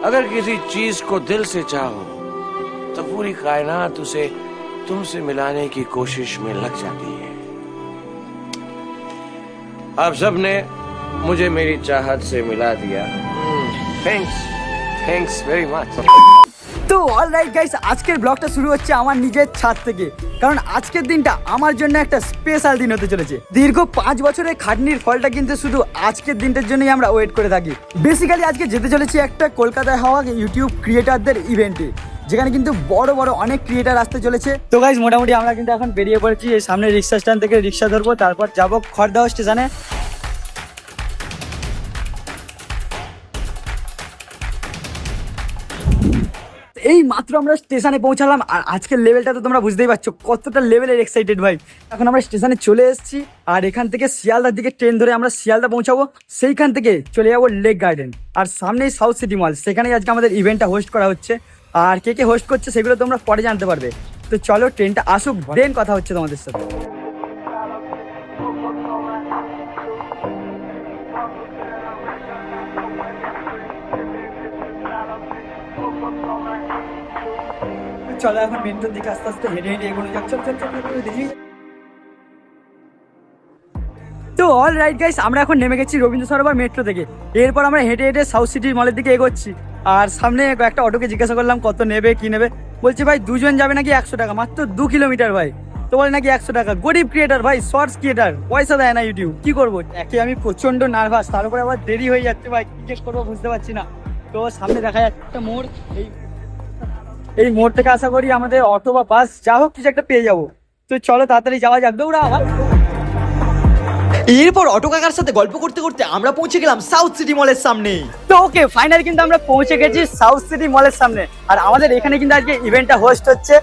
अगर किसी चीज को दिल से चाहो तो पूरी कायनात उसे तुमसे मिलाने की कोशिश में लग जाती है। आप सबने मुझे मेरी चाहत से मिला दिया। Thanks very much. তো অলরাইট গাইস, আজকের ব্লগটা শুরু হচ্ছে আমার নিজের ছাদ থেকে, কারণ আজকের দিনটা আমার জন্য একটা স্পেশাল দিন হতে চলেছে। দীর্ঘ 5 বছরের খাটনির ফলটা কিন্তু শুধু আজকের দিনটার জন্যই আমরা ওয়েট করে থাকি। বেসিক্যালি আজকে যেতে চলেছি একটা কলকাতায় হওয়া ইউটিউব ক্রিয়েটারদের ইভেন্টে, যেখানে কিন্তু বড় বড় অনেক ক্রিয়েটার আসতে চলেছে। তো গাইস মোটামুটি আমরা কিন্তু এখন বেরিয়ে পড়েছি। এই সামনে রিক্সা স্ট্যান্ড থেকে রিক্সা ধরবো, তারপর যাবো খড়দহ স্টেশনে। এই মাত্র আমরা স্টেশনে পৌঁছালাম, আর আজকের লেভেলটা তো তোমরা বুঝতেই পারছো কতটা লেভেলের এক্সাইটেড ভাই। এখন আমরা স্টেশনে চলে এসেছি, আর এখান থেকে শিয়ালদার দিকে ট্রেন ধরে আমরা শিয়ালদা পৌঁছাবো। সেইখান থেকে চলে যাবো লেক গার্ডেন, আর সামনেই সাউথ সিটি মল, সেখানেই আজকে আমাদের ইভেন্টটা হোস্ট করা হচ্ছে। আর কে কে হোস্ট করছে সেগুলো তোমরা পরে জানতে পারবে। তো চলো ট্রেনটা আসুক, দেন কথা হচ্ছে তোমাদের সাথে। চলো এখন মেট্রোর দিকে আস্তে আস্তে হেঁটে হেঁটে এগোনো যাক। চল দেখি। তো অল রাইট গাইস, আমরা এখন নেমে গেছি রবীন্দ্র সরোবর মেট্রো থেকে। এরপর আমরা হেঁটে হেঁটে সাউথ সিটি মলের দিকে এগোচ্ছি। আর সামনে একটা অটোকে জিজ্ঞাসা করলাম কত নেবে কি নেবে। বলছে ভাই দুজন যাবে নাকি 100 টাকা, মাত্র 2 কিলোমিটার ভাই। তো বলে নাকি 100 টাকা। গরিব ক্রিয়েটার ভাই, শর্টস ক্রিয়েটার, পয়সা দেয় না ইউটিউব, কি করবো। একে আমি প্রচন্ড নার্ভাস, তার উপরে আবার দেরি হয়ে যাচ্ছে ভাই, কি করবো বুঝতে পারছি না। তো সামনে দেখা যাচ্ছে একটা মোড়, এই মোড় থেকে আশা করি আমাদের অটো বা বাস যা হোক কিছু একটা পেয়ে যাবো। তো চলো তাড়াতাড়ি যাওয়া যাক, দৌড়া আবার। এরপর অটো কাকার সাথে গল্প করতে করতে আমরা পৌঁছে গেলাম সাউথ সিটি মলের সামনে। তো ওকে ফাইনালি কিন্তু আমরা পৌঁছে গেছি সাউথ সিটি মলের সামনে। আর আমাদের এখানে কিন্তু আজকে ইভেন্টটা হোস্ট হচ্ছে।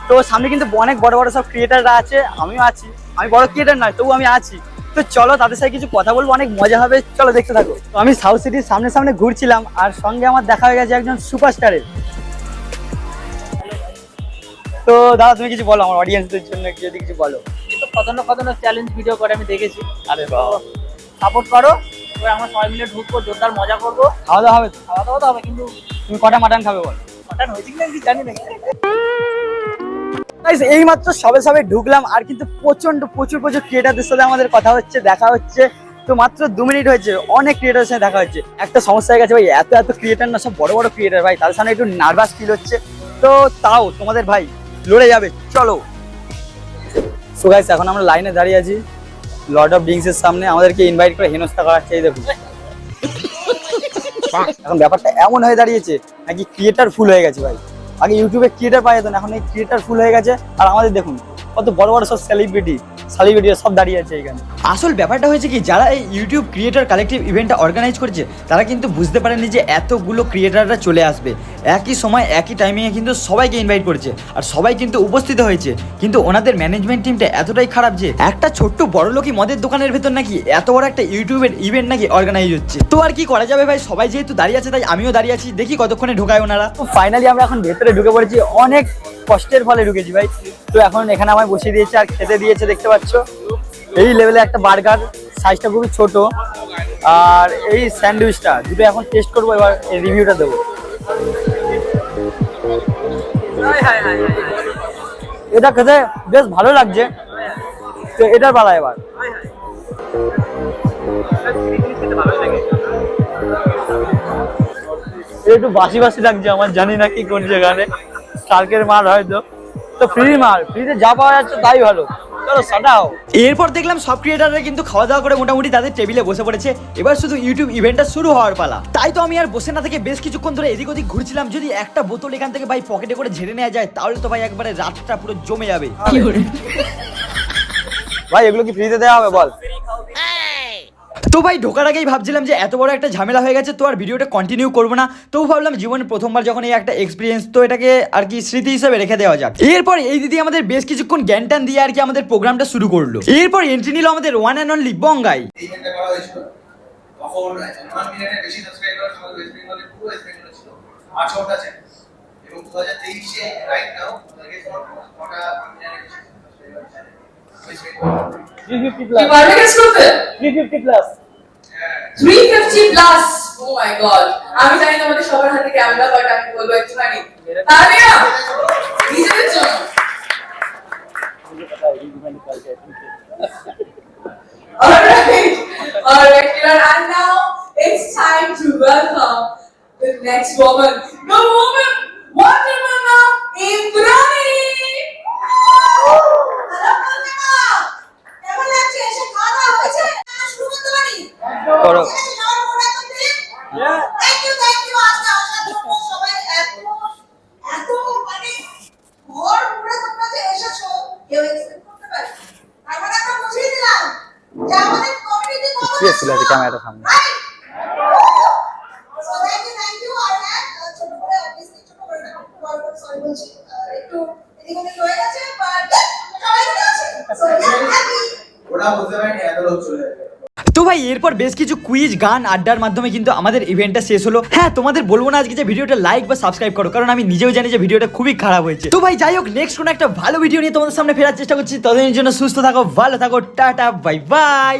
তো সামনে কিন্তু অনেক বড় বড় সব ক্রিয়েটাররা আছে, আমিও আছি। আমি বড় ক্রিয়েটার নয়, তবু আমি আছি। তো চলো তাদের সাথে কিছু কথা বলবো, অনেক মজা হবে, চলো দেখতে থাকো। তো আমি সাউথ সিটির সামনে সামনে ঘুরছিলাম, আর সঙ্গে আমার দেখা হয়ে গেছে একজন সুপারস্টারের। তো দাদা তুমি কিছু বলো আমার অডিয়েন্সদের জন্য, যদি কিছু বলো। তো কত চ্যালেঞ্জ ভিডিও করে আমি দেখেছি। আরে সাপোর্ট করো, এবার আমরা সবাই মিলে ঢুকবো, জোরদার মজা করবো। খাওয়া দাওয়া হবে? খাওয়া দাওয়া তো হবে, কিন্তু তুমি কটা মাটন খাবে বলো? মাটন হয়েছে কিনা আমি জানি না। এই মাত্র সবে ঢুকলাম, আর কিন্তু প্রচুর ক্রিয়েটারদের সাথে আমাদের কথা হচ্ছে, দেখা হচ্ছে। তো মাত্র 2 মিনিট হয়েছে, অনেক ক্রিয়েটারের সাথে দেখা হচ্ছে। একটা সমস্যা হয়ে গেছে ভাই, এত ক্রিয়েটার না, সব বড় বড় ক্রিয়েটার ভাই, তাদের সামনে একটু নার্ভাস ফিল হচ্ছে। তো তাও তোমাদের ভাই লড়ে যাবে, চলো। সো গাইস এখন আমরা লাইনে দাঁড়িয়ে আছি লর্ড অফ ড্রিঙ্কস এর সামনে, আমাদেরকে ইনভাইট করে হেনস্থা করা হচ্ছে। এই দেখুন এখন ব্যাপারটা এমন হয়ে দাঁড়িয়েছে নাকি ক্রিয়েটার ফুল হয়ে গেছে ভাই। আগে ইউটিউবে ক্রিয়েটার পাওয়া যেত না, এখন এই ক্রিয়েটার ফুল হয়ে গেছে। আর আমাদের দেখুন কত বড় বড় সব সেলিব্রিটি সব দাঁড়িয়ে আছে এখানে। আসল ব্যাপারটা হয়েছে কি, যারা এই ইউটিউব ক্রিয়েটার কালেকটিভ ইভেন্টটা অর্গানাইজ করেছে তারা কিন্তু বুঝতে পারেনি যে এতগুলো ক্রিয়েটাররা চলে আসবে একই সময় একই টাইমিংয়ে, কিন্তু সবাইকে ইনভাইট করেছে আর সবাই কিন্তু উপস্থিত হয়েছে। কিন্তু ওনাদের ম্যানেজমেন্ট টিমটা এতটাই খারাপ যে একটা ছোট্ট বড়লোকই মদের দোকানের ভেতর নাকি এত বড় একটা ইউটিউবের ইভেন্ট নাকি অর্গানাইজ হচ্ছে। তো আর কি করা যাবে ভাই, সবাই যেহেতু দাঁড়িয়ে আছে তাই আমিও দাঁড়িয়ে আছি, দেখি কতক্ষণে ঢোকায় ওনারা। তো ফাইনালি আমরা এখন ভেতরে ঢুকে পড়েছি, অনেক কষ্টের ফলে ঢুকেছি ভাই। তো এখন এখানে আমায় বসিয়ে দিয়েছে আর খেতে দিয়েছে, দেখতে পাচ্ছ এই লেভেলে একটা বার্গার, সাইজটা খুবই ছোট। আর এই স্যান্ডউইচটা দুটো এখন টেস্ট করবো, এবার এই রিভিউটা দেবো। এটা খেতে বেশ ভালো লাগছে, তো এটার পালা এবার। একটু বাসি লাগছে আমার, জানি না কি কোন জায়গায় কালকের মাল হয়তো। তো ফ্রিতে যা পাওয়া যাচ্ছে তাই ভালো, চলো সাটাও। এরপর দেখলাম সব ক্রিয়েটাররা কিন্তু খাওয়া দাওয়া করে মোটামুটি তাদের টেবিলে বসে পড়েছে। এবার শুধু ইউটিউব ইভেন্টটা শুরু হওয়ার পালা। তাই তো আমি আর বসে না থেকে বেশ কিছুক্ষণ ধরে এদিক ওদিক ঘুরছিলাম। যদি একটা বোতল এখান থেকে ভাই পকেটে করে ঝেড়ে নেওয়া যায় তাহলে তো ভাই একবারে রাতটা পুরো জমে যাবে। ভাই এগুলো কি ফ্রিতে দেওয়া হবে বল? তো ভাই ঢোকার আগেই ভাবছিলাম যে এত বড় একটা ঝামেলা হয়ে গেছে, তো আর ভিডিওটা কন্টিনিউ করবো না। তো ভাবলাম জীবনে প্রথমবার যখন এই একটা এক্সপিরিয়েন্স, তো এটাকে আর কি স্মৃতি হিসেবে রেখে দেওয়া যাক। এরপর এই দিদি আমাদের বেশ কিছুক্ষণ জ্ঞান টান দিয়ে আর কি আমাদের প্রোগ্রামটা শুরু করলো। এরপর এন্ট্রি নিল আমাদের ওয়ান অ্যান্ড অনলি বঙ্গাই। $350 plus. 350 plus. Oh my God, আমি জানি তোমাদের সবার হাতে ক্যামেরা, বাট আমি বলবো একটুখানি তালিয়া নিজেদের জন্য। Alright, and now it's time to welcome the next woman, the woman, Wonder Mama Indrani. কেমন লাগছে? এসে খাওয়া দাওয়া হয়েছে? শুরু করতে পারি? করো। Thank you, আজকে আসার জন্য সবাই এত মানে ঘর পুরো তোমরা যে এসেছো কেউ এক্সপেক্ট করতে পারে? আমরা একটা বুঝিয়ে দিলাম যে আমাদের কমিউনিটি কত ছিল ক্যামেরাটা সামনে। So thank you, আর ছোট করে অবভিয়াসলি ছোট করে না, সরি বলছি, একটু এদিকে ওদিকে হয়ে গেছে, বাট সবাই ভালো আছে। So happy. ওরা বুঝতে পারেনি এত লোক চলে যাবে। তো ভাই এরপর বেশ কিছু কুইজ গান আড্ডার মাধ্যমে কিন্তু আমাদের ইভেন্টটা শেষ হলো। হ্যাঁ তোমাদের বলবো না আজকে যে ভিডিওটা লাইক বা সাবস্ক্রাইব করো, কারণ আমি নিজেও জানি যে ভিডিওটা খুবই খারাপ হয়েছে। তো ভাই যাই হোক, নেক্সট কোনো একটা ভালো ভিডিও নিয়ে তোমাদের সামনে ফেরার চেষ্টা করছি। ততদিনের জন্য সুস্থ থাকো, ভালো থাকো, টাটা, বাই বাই।